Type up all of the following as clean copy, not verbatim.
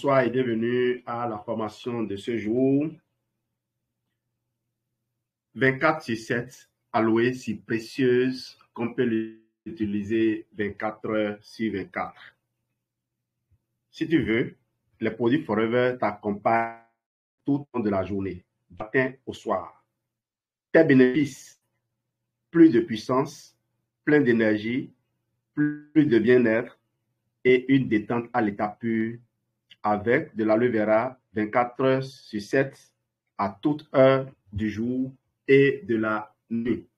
Bonsoir et bienvenue à la formation de ce jour. 24/7, aloe si précieuse qu'on peut l'utiliser 24 heures sur 24. Si tu veux, les produits Forever t'accompagnent tout au long de la journée, du matin au soir. Tes bénéfices, plus de puissance, plein d'énergie, plus de bien-être et une détente à l'état pur avec de l'aloe vera 24 heures sur 7 à toute heure du jour et de la nuit.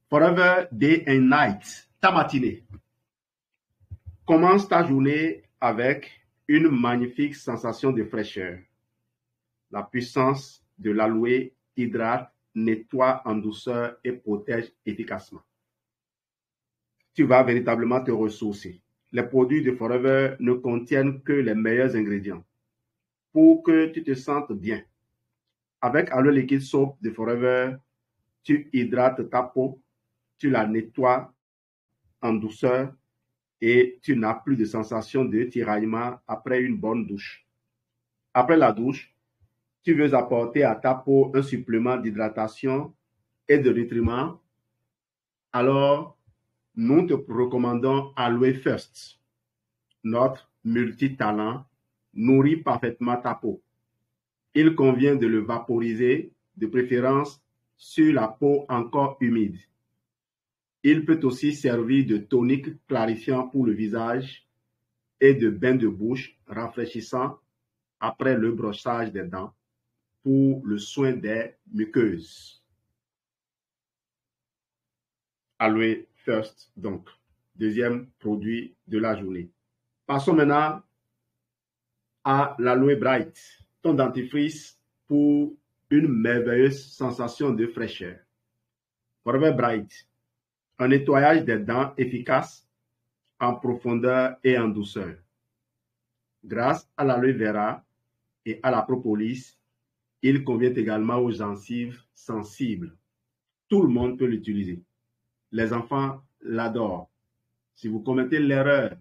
Forever Day and Night, ta matinée. Commence ta journée avec une magnifique sensation de fraîcheur. La puissance de l'aloe hydrate, nettoie en douceur et protège efficacement. Tu vas véritablement te ressourcer. Les produits de Forever ne contiennent que les meilleurs ingrédients pour que tu te sentes bien. Avec Aloe Liquid Soap de Forever, tu hydrates ta peau, tu la nettoies en douceur et tu n'as plus de sensation de tiraillement après une bonne douche. Après la douche, tu veux apporter à ta peau un supplément d'hydratation et de nutriments, alors nous te recommandons Aloe First. Notre multitalent nourrit parfaitement ta peau. Il convient de le vaporiser, de préférence sur la peau encore humide. Il peut aussi servir de tonique clarifiant pour le visage et de bain de bouche rafraîchissant après le brossage des dents pour le soin des muqueuses. Aloe First, donc, deuxième produit de la journée. Passons maintenant à l'Aloe Bright, ton dentifrice pour une merveilleuse sensation de fraîcheur. Forever Bright, un nettoyage des dents efficace en profondeur et en douceur. Grâce à l'aloe vera et à la propolis, il convient également aux gencives sensibles. Tout le monde peut l'utiliser. Les enfants l'adorent. Si vous commettez l'erreur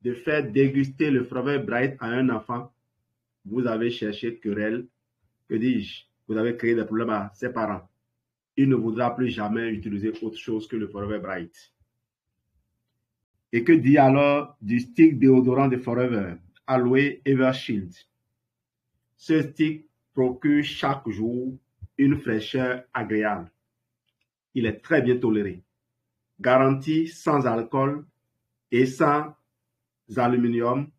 de faire déguster le Forever Bright à un enfant, vous avez cherché querelle, que dis-je, vous avez créé des problèmes à ses parents. Il ne voudra plus jamais utiliser autre chose que le Forever Bright. Et que dire alors du stick déodorant de Forever, Aloe Evershield? Ce stick procure chaque jour une fraîcheur agréable. Il est très bien toléré, garanti sans alcool et sans aluminium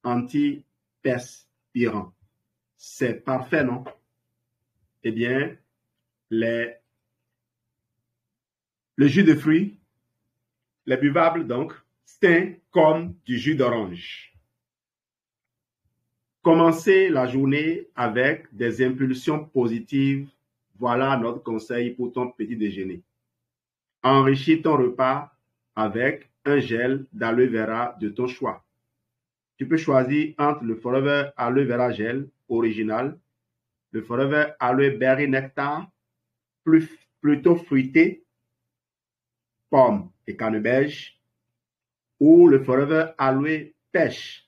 anti-perspirant. C'est parfait, non? Eh bien, le jus de fruits, les buvables donc, c'est comme du jus d'orange. Commencez la journée avec des impulsions positives. Voilà notre conseil pour ton petit déjeuner. Enrichis ton repas avec un gel d'aloe vera de ton choix. Tu peux choisir entre le Forever Aloe Vera Gel original, le Forever Aloe Berry Nectar, plutôt fruité, pomme et canneberge, ou le Forever Aloe Pêche,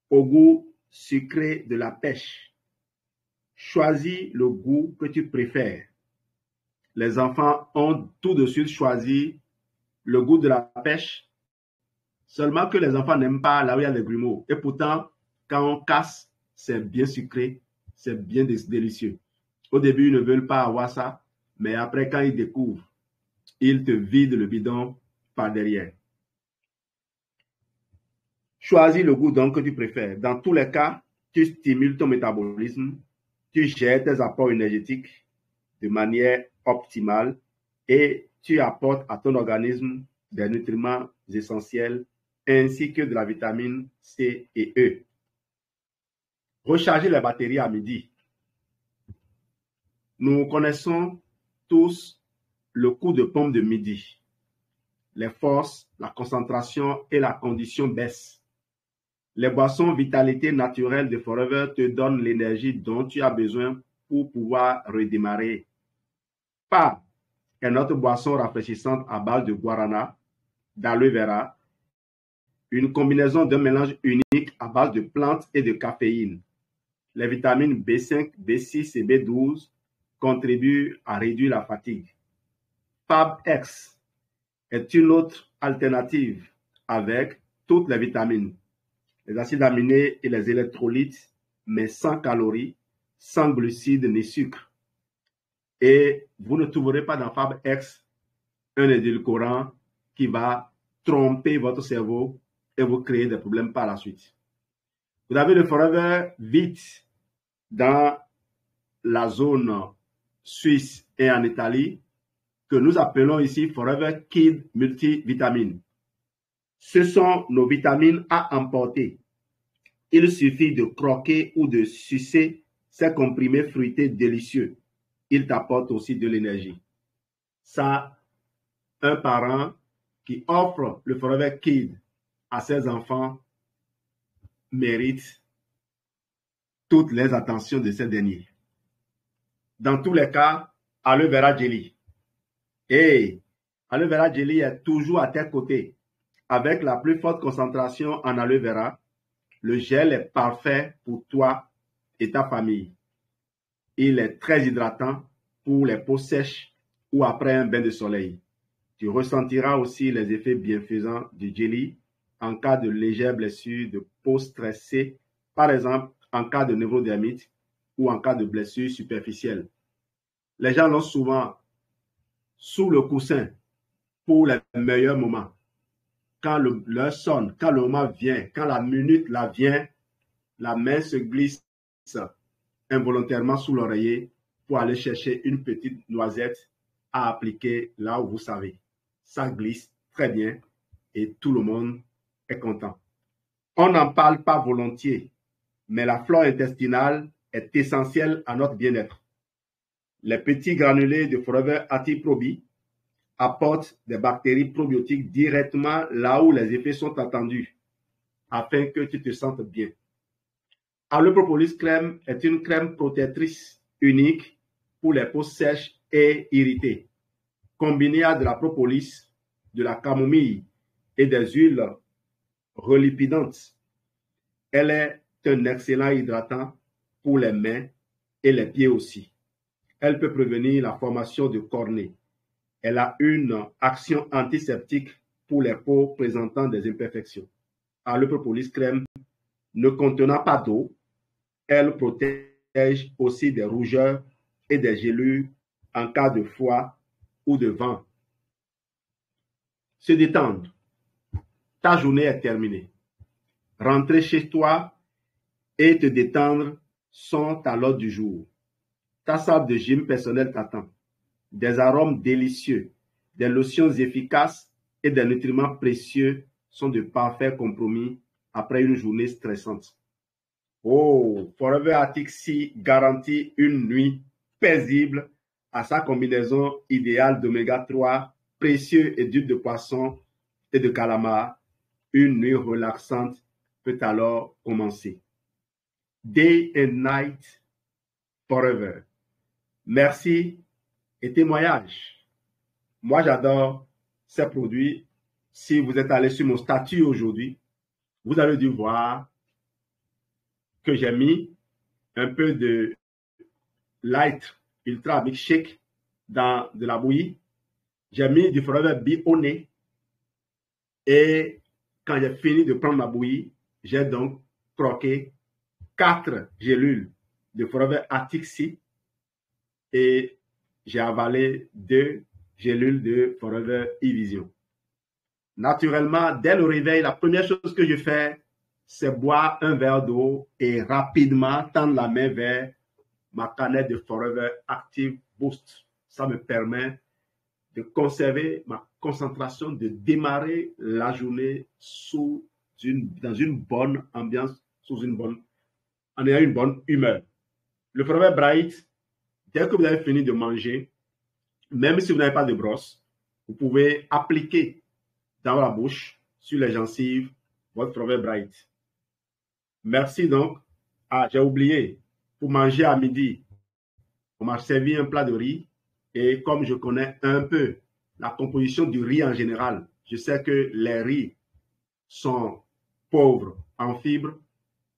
au goût sucré de la pêche. Choisis le goût que tu préfères. Les enfants ont tout de suite choisi le goût de la pêche, seulement que les enfants n'aiment pas là où il y a les grumeaux. Et pourtant, quand on casse, c'est bien sucré, c'est bien délicieux. Au début, ils ne veulent pas avoir ça, mais après, quand ils découvrent, ils te vident le bidon par derrière. Choisis le goût donc que tu préfères. Dans tous les cas, tu stimules ton métabolisme, tu gères tes apports énergétiques de manière optimale et tu apportes à ton organisme des nutriments essentiels ainsi que de la vitamine C et E. Recharger les batteries à midi. Nous connaissons tous le coup de pompe de midi. Les forces, la concentration et la condition baissent. Les boissons vitalité naturelle de Forever te donnent l'énergie dont tu as besoin pour pouvoir redémarrer. Par est notre boisson rafraîchissante à base de guarana, d'aloe vera, une combinaison d'un mélange unique à base de plantes et de caféine. Les vitamines B5, B6 et B12 contribuent à réduire la fatigue. FabX est une autre alternative avec toutes les vitamines, les acides aminés et les électrolytes, mais sans calories, sans glucides ni sucre. Et vous ne trouverez pas dans FabX un édulcorant qui va tromper votre cerveau et vous créer des problèmes par la suite. Vous avez le Forever Vite dans la zone suisse et en Italie, que nous appelons ici Forever Kid Multivitamine. Ce sont nos vitamines à emporter. Il suffit de croquer ou de sucer ces comprimés fruités délicieux. Ils t'apportent aussi de l'énergie. Ça, un parent qui offre le Forever Kid à ses enfants mérite toutes les attentions de ces derniers. Dans tous les cas, Aloe Vera Jelly. Et Aloe Vera Jelly est toujours à tes côtés. Avec la plus forte concentration en aloe vera, le gel est parfait pour toi et ta famille. Il est très hydratant pour les peaux sèches ou après un bain de soleil. Tu ressentiras aussi les effets bienfaisants du jelly en cas de légères blessures de peau stressée, par exemple en cas de neurodermite ou en cas de blessure superficielle. Les gens l'ont souvent sous le coussin pour les meilleurs moments. Quand l'heure sonne, quand le moment vient, quand la minute la vient, la main se glisse involontairement sous l'oreiller pour aller chercher une petite noisette à appliquer là où vous savez. Ça glisse très bien et tout le monde est content. On n'en parle pas volontiers, mais la flore intestinale est essentielle à notre bien-être. Les petits granulés de Forever Active-Probi apportent des bactéries probiotiques directement là où les effets sont attendus, afin que tu te sentes bien. Aloe Propolis Crème est une crème protectrice unique pour les peaux sèches et irritées. Combinée à de la propolis, de la camomille et des huiles relipidantes, elle est un excellent hydratant pour les mains et les pieds aussi. Elle peut prévenir la formation de cornée. Elle a une action antiseptique pour les peaux présentant des imperfections. Aloe Propolis Crème ne contenant pas d'eau, elle protège aussi des rougeurs et des gelures en cas de froid ou de vent. Se détendre. Ta journée est terminée. Rentrer chez toi et te détendre sont à l'ordre du jour. Ta salle de gym personnelle t'attend. Des arômes délicieux, des lotions efficaces et des nutriments précieux sont de parfaits compromis après une journée stressante. Oh, Forever Arctic Sea garantit une nuit paisible à sa combinaison idéale d'oméga 3 précieux et d'huile de poisson et de calamar. Une nuit relaxante peut alors commencer. Day and night forever. Merci et témoignage. Moi, j'adore ces produits. Si vous êtes allé sur mon statut aujourd'hui, vous avez dû voir que j'ai mis un peu de Light Ultra Milkshake dans de la bouillie. J'ai mis du Forever Bee au nez. Et quand j'ai fini de prendre ma bouillie, j'ai donc croqué 4 gélules de Forever Arctic Sea et j'ai avalé 2 gélules de Forever E-Vision. Naturellement, dès le réveil, la première chose que je fais, c'est boire un verre d'eau et rapidement tendre la main vers ma canette de Forever Active Boost. Ça me permet de conserver ma concentration, de démarrer la journée dans une bonne ambiance, en ayant une bonne humeur. Le Forever Bright, dès que vous avez fini de manger, même si vous n'avez pas de brosse, vous pouvez appliquer dans la bouche, sur les gencives, votre Forever Bright. Merci donc. Ah, j'ai oublié, pour manger à midi, on m'a servi un plat de riz et comme je connais un peu la composition du riz en général, je sais que les riz sont pauvre en fibres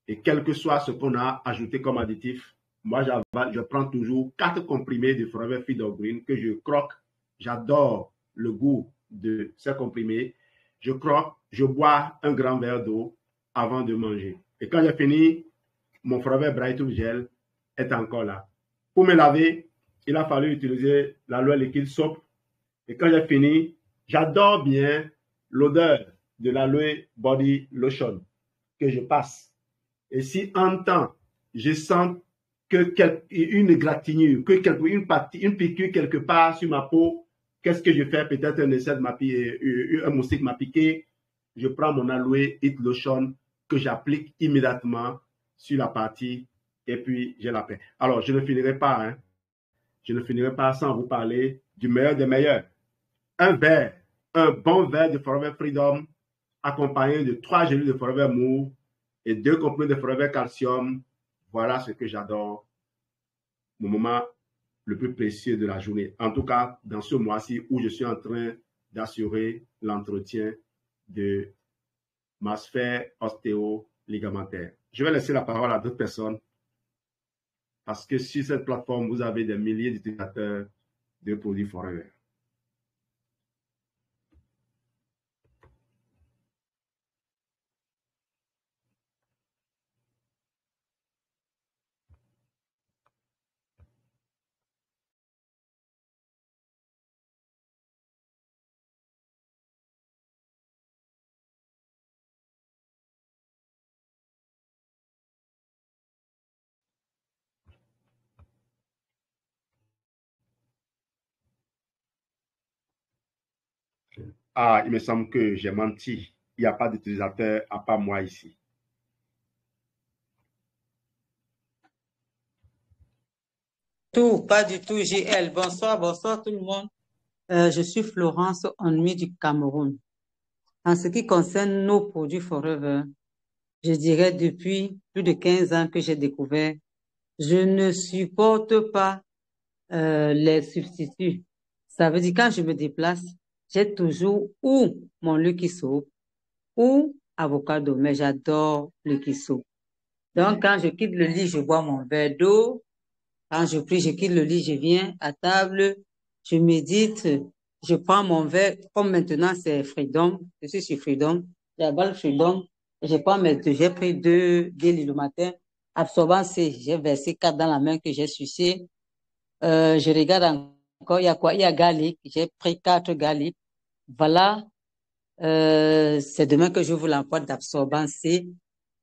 et quel que soit ce qu'on a ajouté comme additif, moi, je prends toujours 4 comprimés de Forever Freedom Green que je croque. J'adore le goût de ces comprimés. Je croque, je bois un grand verre d'eau avant de manger. Et quand j'ai fini, mon Forever Brighton Gel est encore là. Pour me laver, il a fallu utiliser l'aloe liquide soap. Et quand j'ai fini, j'adore bien l'odeur de l'aloe body lotion que je passe. Et si en temps, je sens que une égratignure, une piqûre quelque part sur ma peau, qu'est-ce que je fais? Peut-être un essai un moustique m'a piqué. Je prends mon aloe hit lotion que j'applique immédiatement sur la partie et puis j'ai la paix. Alors, je ne finirai pas, hein. Je ne finirai pas sans vous parler du meilleur des meilleurs. Un bon verre de Forever Freedom accompagné de 3 gélules de Forever Move et 2 comprimés de Forever Calcium. Voilà ce que j'adore, mon moment le plus précieux de la journée. En tout cas, dans ce mois-ci où je suis en train d'assurer l'entretien de ma sphère ostéo-ligamentaire. Je vais laisser la parole à d'autres personnes parce que sur cette plateforme, vous avez des milliers d'utilisateurs de produits Forever. Ah, il me semble que j'ai menti. Il n'y a pas d'utilisateur à part moi ici. Pas du tout, JL. Bonsoir, bonsoir tout le monde. Je suis Florence Onmi du Cameroun. En ce qui concerne nos produits Forever, je dirais depuis plus de 15 ans que j'ai découvert, je ne supporte pas les substituts. Ça veut dire quand je me déplace, j'ai toujours ou mon Lucky Soap ou avocado, mais j'adore Lucky Soap. Donc quand je quitte le lit, je bois mon verre d'eau. Quand je prie, je quitte le lit, je viens à table, je médite, je prends mon verre. Comme maintenant c'est Freedom, je suis sur Freedom, j'avale Freedom, j'ai pris 2 le matin. Absorbant C, j'ai versé 4 dans la main que j'ai sucé. Je regarde encore, il y a quoi? Il y a garlic, j'ai pris 4 garlic. Voilà, c'est demain que j'ouvre l'emploi d'absorbant C.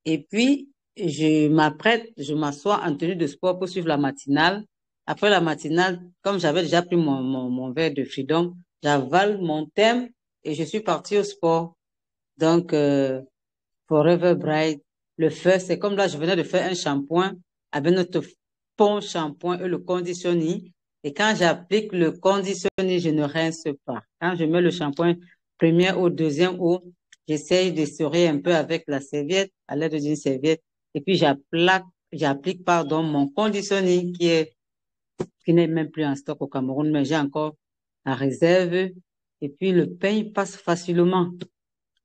Et puis, je m'assois en tenue de sport pour suivre la matinale. Après la matinale, comme j'avais déjà pris mon verre de Freedom, j'avale mon thème et je suis partie au sport. Donc, Forever Bright, le feu, c'est comme là, je venais de faire un shampoing avec notre pont shampoing et le conditioning. Et quand j'applique le conditioning, je ne rince pas. Quand je mets le shampoing première ou deuxième eau, j'essaye d'essorer un peu avec la serviette, à l'aide d'une serviette. Et puis, j'applique, mon conditioning qui n'est même plus en stock au Cameroun, mais j'ai encore la réserve. Et puis, le pain il passe facilement.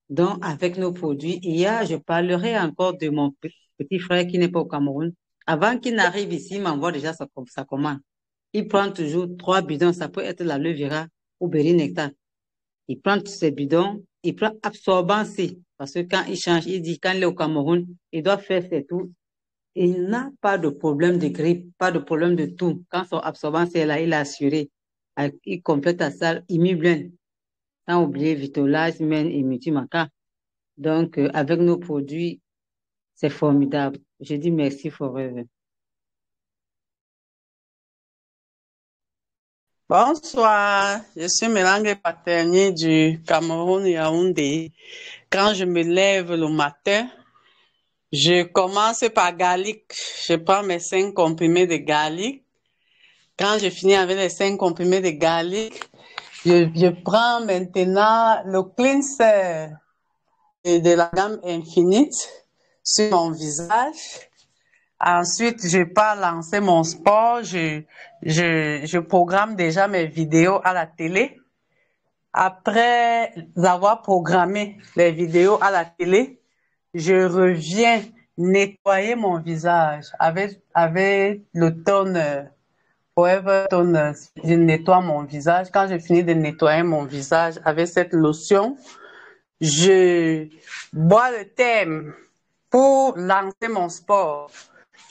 Donc, avec nos produits, je parlerai encore de mon petit frère qui n'est pas au Cameroun. Avant qu'il n'arrive ici, il m'envoie déjà sa commande. Il prend toujours 3 bidons, ça peut être la levira ou Berry Nectar. Il prend tous ces bidons, il prend absorbant C, parce que quand il change, il dit quand il est au Cameroun, il doit faire ses tours. Il n'a pas de problème de grippe, pas de problème de tout. Quand son absorbant C est là, il est assuré. Il complète à ça, Immublen. Sans oublier Vitolage, Men et Multimaca. Donc, avec nos produits, c'est formidable. Je dis merci Forever. Bonsoir, je suis Mélange Paternier du Cameroun Yaoundé. Quand je me lève le matin, je commence par garlic. Je prends mes 5 comprimés de garlic. Quand je finis avec les 5 comprimés de garlic, je prends maintenant le cleanser de la gamme Infinite sur mon visage. Ensuite, je pars lancer mon sport. Je programme déjà mes vidéos à la télé. Après avoir programmé les vidéos à la télé, je reviens nettoyer mon visage avec le toner. Forever Toner. Je nettoie mon visage. Quand je finis de nettoyer mon visage avec cette lotion, je bois le thème pour lancer mon sport.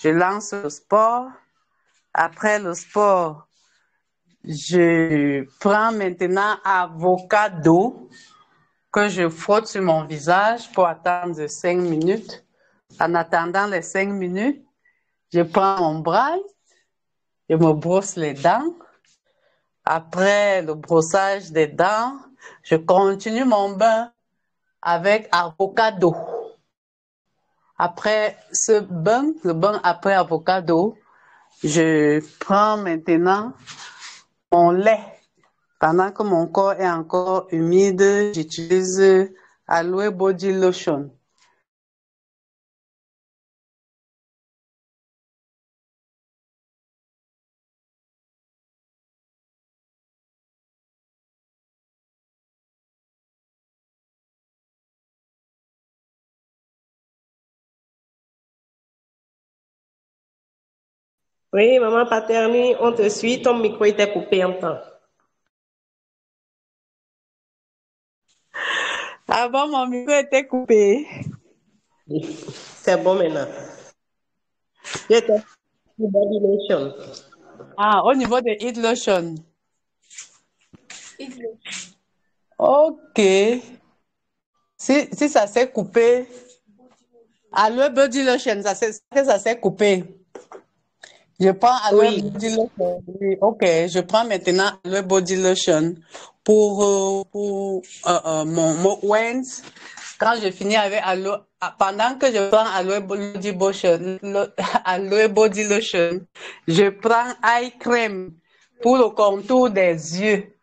Je lance le sport. Après le sport, je prends maintenant avocado que je frotte sur mon visage pour attendre 5 minutes. En attendant les 5 minutes, je prends mon bras, je me brosse les dents. Après le brossage des dents, je continue mon bain avec avocado. Après ce bain, le bain après avocado, je prends maintenant mon lait. Pendant que mon corps est encore humide, j'utilise Aloe Body Lotion. Oui, maman Paterni, on te suit, ton micro était coupé en temps. Avant, mon micro était coupé. C'est bon maintenant. J'étais sur Body Lotion. Ah, au niveau de Heat Lotion. Ok. Si ça s'est coupé, Aloe Body Lotion, ça s'est coupé. Je prends Aloe Body Lotion. Oui, ok, je prends maintenant Aloe Body Lotion pour mon Wens. Quand je finis avec Aloe, pendant que je prends Aloe Body Lotion, Aloe Body Lotion, je prends Eye Cream pour le contour des yeux.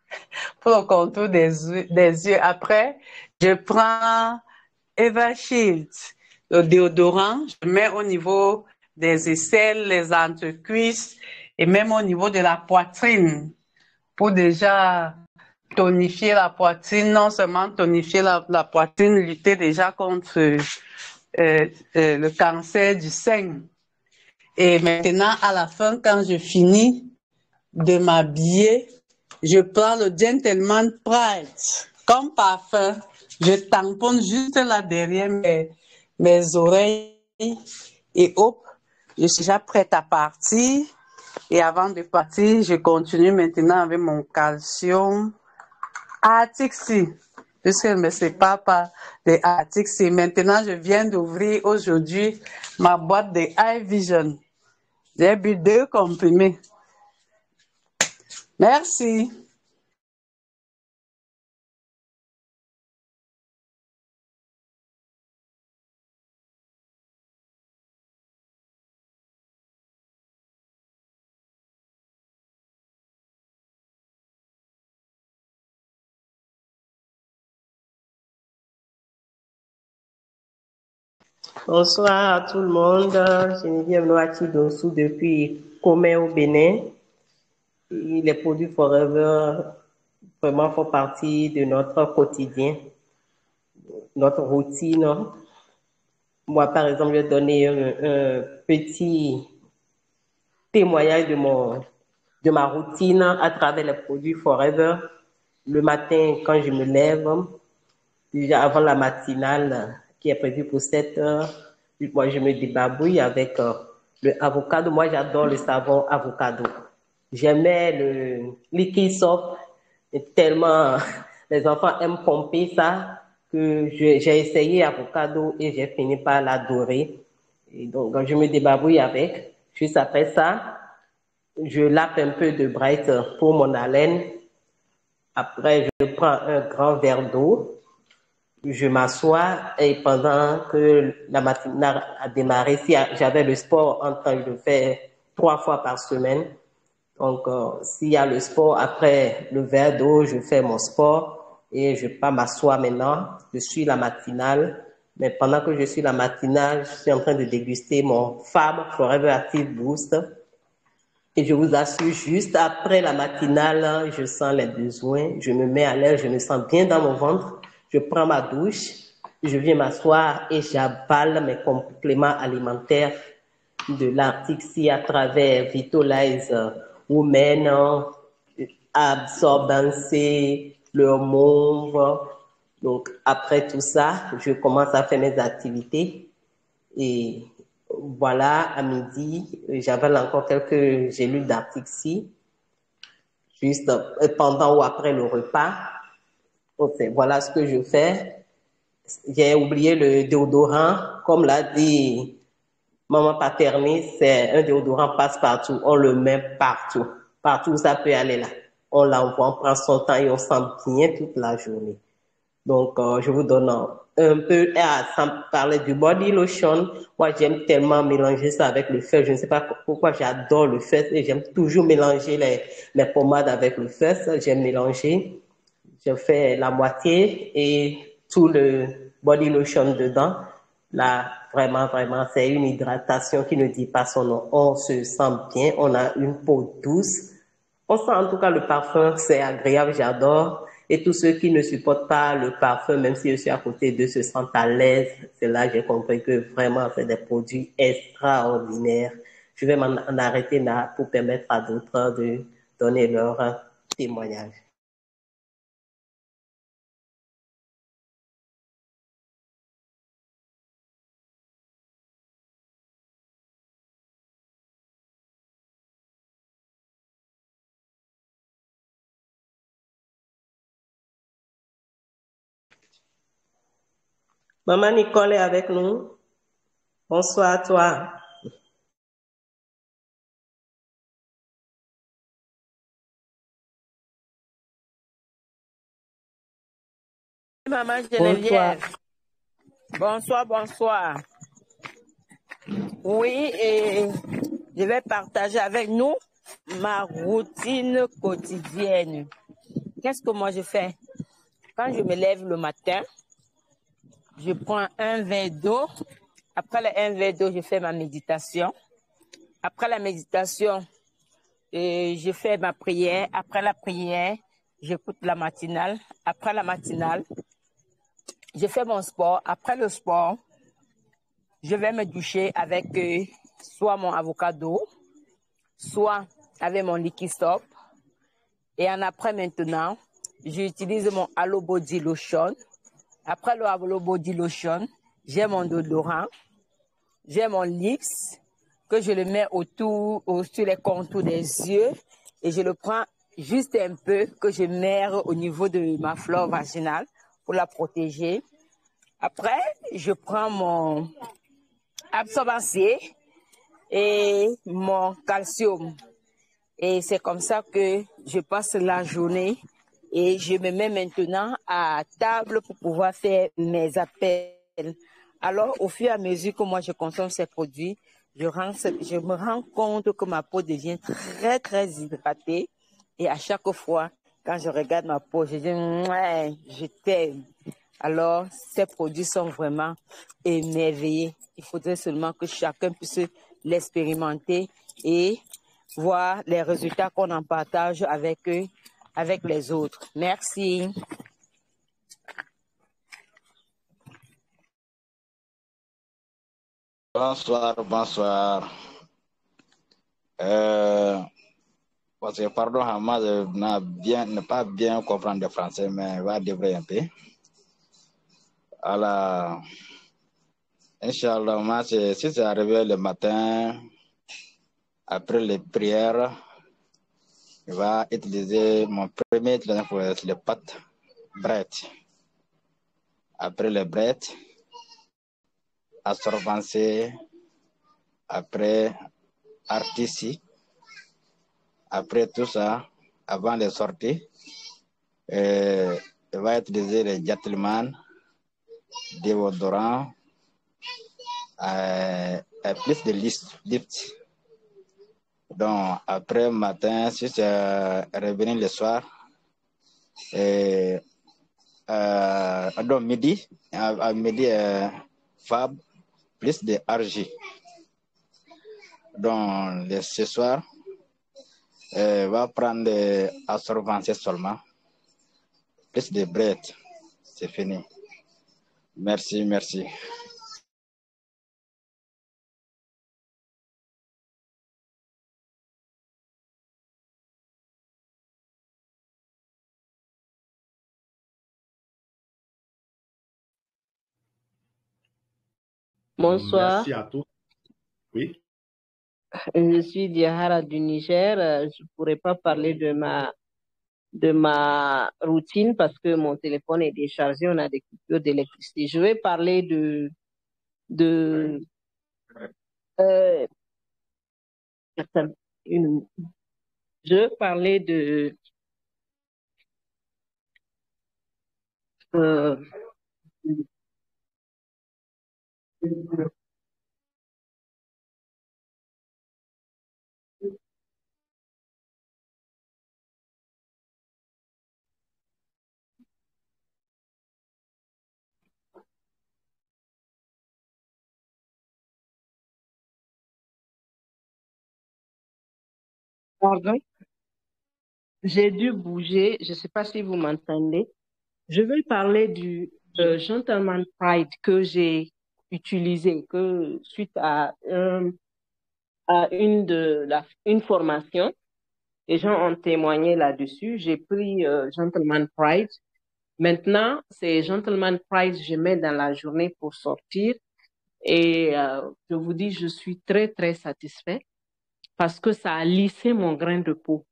Pour le contour des yeux. Après, je prends Evershield, le déodorant, je mets au niveau des aisselles, les entrecuisses et même au niveau de la poitrine pour déjà tonifier la poitrine, non seulement tonifier la poitrine, lutter déjà contre le cancer du sein. Et maintenant, à la fin, quand je finis de m'habiller, je prends le Gentleman Pride comme parfum. Je tamponne juste là derrière mes oreilles et hop, je suis déjà prête à partir. Et avant de partir, je continue maintenant avec mon calcium Artixi. Puisque je ne me sépare pas de Artixi. Maintenant, je viens d'ouvrir aujourd'hui ma boîte de Eye Vision. J'ai bu 2 comprimés. Merci. Bonsoir à tout le monde. Geneviève Noati Dossou depuis Comé au Bénin. Et les produits Forever vraiment font partie de notre quotidien, notre routine. Moi, par exemple, je vais donner un petit témoignage de ma routine à travers les produits Forever. Le matin, quand je me lève, déjà avant la matinale qui est prévue pour 7 heures, moi, je me débarbouille avec le avocado. Moi, j'adore le savon avocado. J'aimais le liquide soft, tellement les enfants aiment pomper ça que j'ai essayé avocado et j'ai fini par l'adorer. Et donc, je me débarbouille avec. Juste après ça, je lappe un peu de Bright pour mon haleine. Après, je prends un grand verre d'eau. Je m'assois et pendant que la matinale a démarré, si j'avais le sport en train de le faire 3 fois par semaine. Donc, s'il y a le sport, après le verre d'eau, je fais mon sport et je pars m'asseoir maintenant. Je suis la matinale, mais pendant que je suis la matinale, je suis en train de déguster mon Fab Forever Active Boost. Et je vous assure, juste après la matinale, je sens les besoins, je me mets à l'aise, je me sens bien dans mon ventre. Je prends ma douche, je viens m'asseoir et j'avale mes compléments alimentaires de l'article C à travers Vitalize Women, Absorbance, le mauve. Donc, après tout ça, je commence à faire mes activités. Et voilà, à midi, j'avale encore quelques gélules d'article C, juste pendant ou après le repas. Okay, voilà ce que je fais. J'ai oublié le déodorant. Comme l'a dit Maman Paternie, c'est un déodorant passe-partout. On le met partout. Partout où ça peut aller là. On l'envoie, on prend son temps et on sent bien toute la journée. Donc, je vous donne un peu, sans parler du body lotion. Moi, j'aime tellement mélanger ça avec le feu. Je ne sais pas pourquoi j'adore le feu et j'aime toujours mélanger mes pommades avec le feu. J'aime mélanger. Je fais la moitié et tout le body lotion dedans. Là, vraiment, vraiment, c'est une hydratation qui ne dit pas son nom. On se sent bien, on a une peau douce. On sent en tout cas le parfum, c'est agréable, j'adore. Et tous ceux qui ne supportent pas le parfum, même si je suis à côté d'eux, se sentent à l'aise. C'est là que j'ai compris que vraiment, c'est des produits extraordinaires. Je vais m'en arrêter là pour permettre à d'autres de donner leur témoignage. Maman Nicole est avec nous. Bonsoir à toi. Maman Geneviève. Bonsoir, bonsoir. Oui, et je vais partager avec nous ma routine quotidienne. Qu'est-ce que moi je fais? Quand je me lève le matin, je prends un verre d'eau. Après le un verre d'eau, je fais ma méditation. Après la méditation, je fais ma prière. Après la prière, j'écoute la matinale. Après la matinale, je fais mon sport. Après le sport, je vais me doucher avec soit mon avocado, soit avec mon liquide stop. Et en après maintenant, j'utilise mon Aloe Body Lotion. Après le Aloe Body Lotion, j'ai mon déodorant, j'ai mon lips que je le mets sur les contours des yeux et je le prends juste un peu que je mets au niveau de ma flore vaginale pour la protéger. Après, je prends mon absorbancier et mon calcium. Et c'est comme ça que je passe la journée et je me mets maintenant à table pour pouvoir faire mes appels. Alors, au fur et à mesure que moi je consomme ces produits, je me rends compte que ma peau devient très, très hydratée. Et à chaque fois, quand je regarde ma peau, je dis, ouais, je t'aime. Alors, ces produits sont vraiment émerveillés. Il faudrait seulement que chacun puisse l'expérimenter et voir les résultats qu'on en partage avec eux, avec les autres. Merci. Bonsoir, bonsoir. Parce que, pardon, moi, je n'ai pas bien comprendre le français, mais je vais débrouiller un peu. Alors, Inch'Allah, moi, si c'est arrivé le matin, après les prières, je vais utiliser mon premier utilisation pour les pâtes bread. Après les bread, absorbancé, après artici. Après tout ça, avant de sortir, je vais utiliser les gentleman, déodorant, plus de lift. Donc, après matin, si c'est revenu le soir, donc midi, à midi, fab, plus de argile. Donc, ce soir, va prendre des absorbanciers seulement, plus de bread, c'est fini. Merci, merci. Bonsoir, Merci à tous. Oui. je suis Diahara du Niger. Je ne pourrais pas parler de ma routine parce que mon téléphone est déchargé, on a des coupures d'électricité. Je vais parler de euh, attends, une- je vais parler euh, pardon, j'ai dû bouger, je ne sais pas si vous m'entendez. Je vais parler du Gentleman Pride que j'ai utilisé, que suite à une formation, les gens ont témoigné là-dessus. J'ai pris Gentleman Pride. Maintenant, c'est Gentleman Pride, je mets dans la journée pour sortir. Et je vous dis, je suis très, très satisfait parce que ça a lissé mon grain de peau.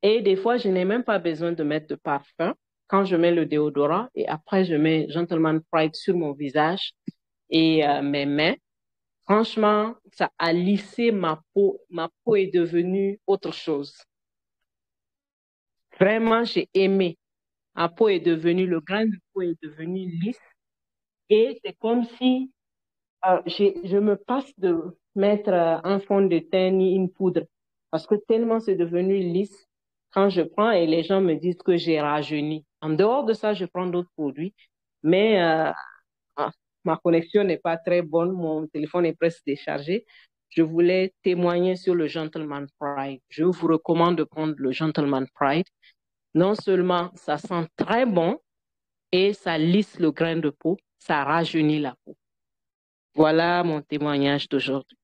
Et des fois, je n'ai même pas besoin de mettre de parfum quand je mets le déodorant et après, je mets Gentleman Pride sur mon visage et mes mains. Franchement, ça a lissé ma peau. Ma peau est devenue autre chose. Vraiment, j'ai aimé. Ma peau est devenue, le grain de peau est devenu lisse et c'est comme si je me passe de mettre un fond de teint ni une poudre parce que tellement c'est devenu lisse quand je prends et les gens me disent que j'ai rajeuni. En dehors de ça, je prends d'autres produits, mais ah, ma connexion n'est pas très bonne, mon téléphone est presque déchargé. Je voulais témoigner sur le Gentleman Pride. Je vous recommande de prendre le Gentleman Pride. Non seulement ça sent très bon et ça lisse le grain de peau, ça rajeunit la peau. Voilà mon témoignage d'aujourd'hui.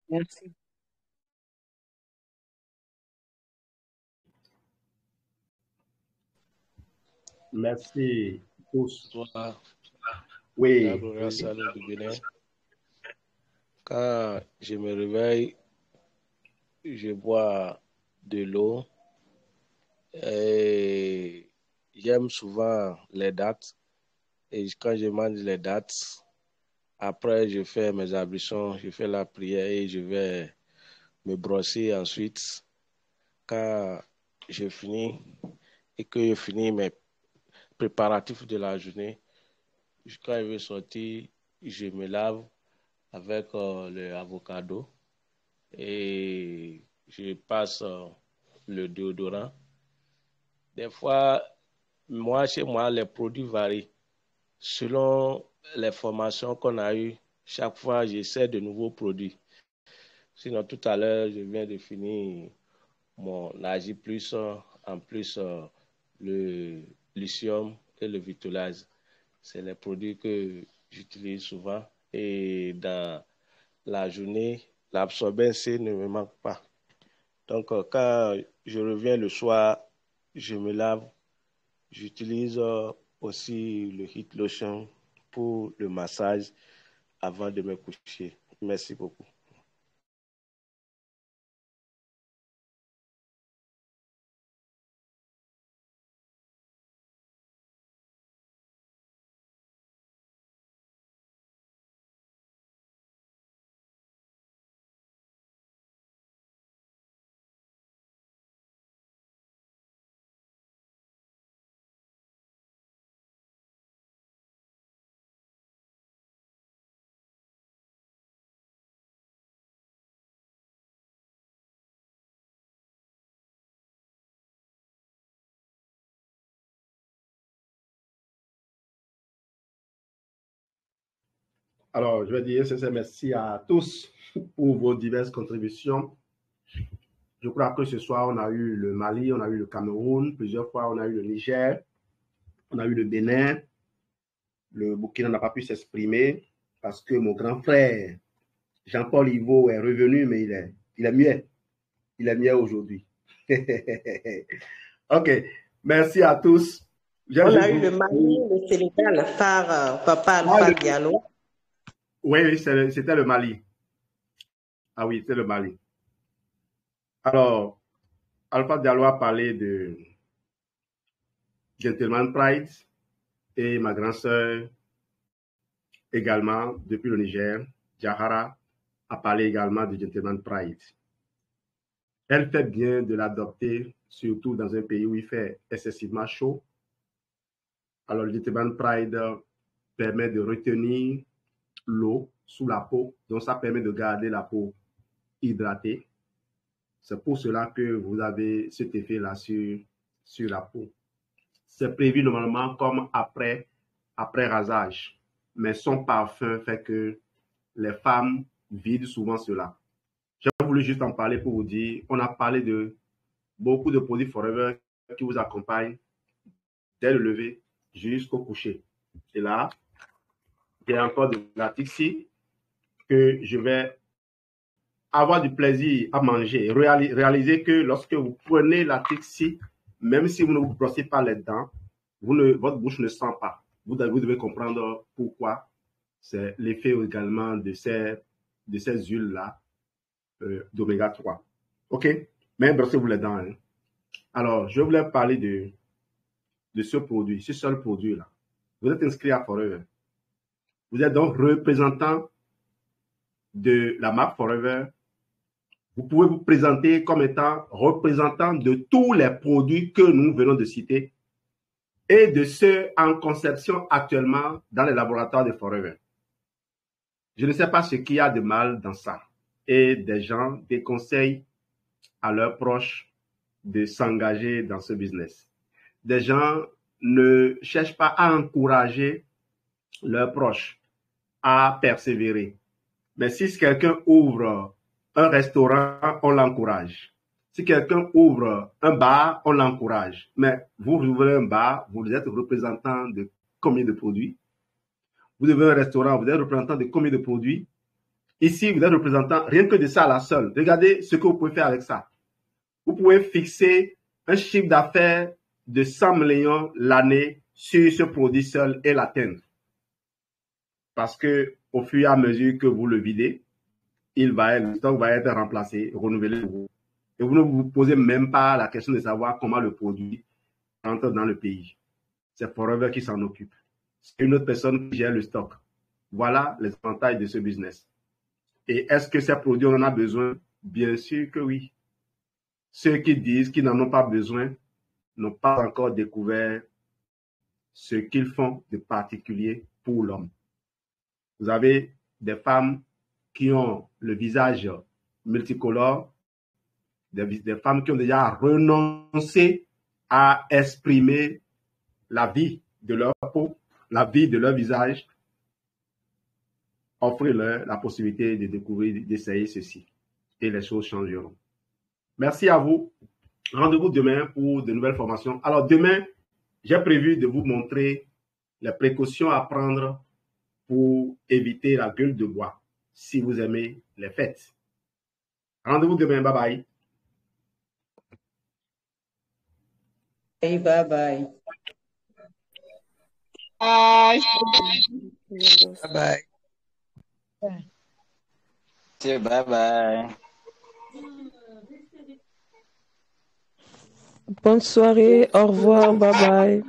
Merci. Merci tous. Bonsoir, la Oui. gloire salut du Bénin. Quand je me réveille, je bois de l'eau et j'aime souvent les dates. Et quand je mange les dates, après je fais mes ablutions, je fais la prière et je vais me brosser ensuite. Quand je finis et que je finis mes préparatifs de la journée, quand je vais sortir, je me lave avec le avocado et je passe le déodorant. Des fois, chez moi, les produits varient. Selon les formations qu'on a eues, chaque fois, j'essaie de nouveaux produits. Sinon, tout à l'heure, je viens de finir mon Agi Plus, en plus le lithium et le Vitolase. C'est les produits que j'utilise souvent. Et dans la journée, l'absorbent C ne me manque pas. Donc, quand je reviens le soir, je me lave. J'utilise aussi le Heat Lotion pour le massage avant de me coucher. Merci beaucoup. Alors, je vais dire sincère merci à tous pour vos diverses contributions. Je crois que ce soir, on a eu le Mali, on a eu le Cameroun, plusieurs fois, on a eu le Niger, On a eu le Bénin. Le Burkina n'a pas pu s'exprimer parce que mon grand frère, Jean-Paul Ivo, est revenu, mais il est muet. Il est muet aujourd'hui. OK. Merci à tous. On a eu le Mali, le Sénégal, par Papa Alpha Diallo. Oui, c'était le Mali. Ah oui, c'était le Mali. Alors, Alpha Diallo a parlé de Gentleman Pride et ma grande sœur également, depuis le Niger, Jahara, a parlé également de Gentleman Pride. Elle fait bien de l'adopter, surtout dans un pays où il fait excessivement chaud. Alors, le Gentleman Pride permet de retenir l'eau sous la peau, donc ça permet de garder la peau hydratée. C'est pour cela que vous avez cet effet-là sur la peau. C'est prévu normalement comme après rasage, mais son parfum fait que les femmes vident souvent cela. J'ai voulu juste en parler pour vous dire, on a parlé de beaucoup de produits Forever qui vous accompagnent dès le lever jusqu'au coucher. Et là, il y a encore de la Tixi que je vais avoir du plaisir à manger. Réalisez que lorsque vous prenez la Tixi, même si vous ne vous brossez pas les dents, votre bouche ne sent pas. Vous devez comprendre pourquoi. C'est l'effet également de ces huiles-là d'oméga 3. OK? Mais brossez-vous les dents. Hein. Alors, je voulais parler de ce produit, ce seul produit-là. Vous êtes inscrit à Forever. Vous êtes donc représentant de la marque Forever. Vous pouvez vous présenter comme étant représentant de tous les produits que nous venons de citer et de ceux en conception actuellement dans les laboratoires de Forever. Je ne sais pas ce qu'il y a de mal dans ça. Et des gens déconseillent à leurs proches de s'engager dans ce business. Des gens ne cherchent pas à encourager leurs proches à persévérer. Mais si quelqu'un ouvre un restaurant, on l'encourage. Si quelqu'un ouvre un bar, on l'encourage. Mais vous ouvrez un bar, vous êtes représentant de combien de produits? Vous ouvrez un restaurant, vous êtes représentant de combien de produits? Ici, vous êtes représentant rien que de ça à la seule. Regardez ce que vous pouvez faire avec ça. Vous pouvez fixer un chiffre d'affaires de 100 millions l'année sur ce produit seul et l'atteindre. Parce que au fur et à mesure que vous le videz, le stock va être remplacé, renouvelé. Et vous ne vous posez même pas la question de savoir comment le produit entre dans le pays. C'est Forever qui s'en occupe. C'est une autre personne qui gère le stock. Voilà les avantages de ce business. Et est-ce que ces produits, on en a besoin? Bien sûr que oui. Ceux qui disent qu'ils n'en ont pas besoin n'ont pas encore découvert ce qu'ils font de particulier pour l'homme. Vous avez des femmes qui ont le visage multicolore, des femmes qui ont déjà renoncé à exprimer la vie de leur peau, la vie de leur visage. Offrez-leur la possibilité de découvrir, d'essayer ceci. Et les choses changeront. Merci à vous. Rendez-vous demain pour de nouvelles formations. Alors demain, j'ai prévu de vous montrer les précautions à prendre pour éviter la gueule de bois si vous aimez les fêtes. Rendez-vous demain. Bye bye. Hey, bye bye. Bye. Bye bye. Bye bye. Bonne soirée, au revoir, bye bye.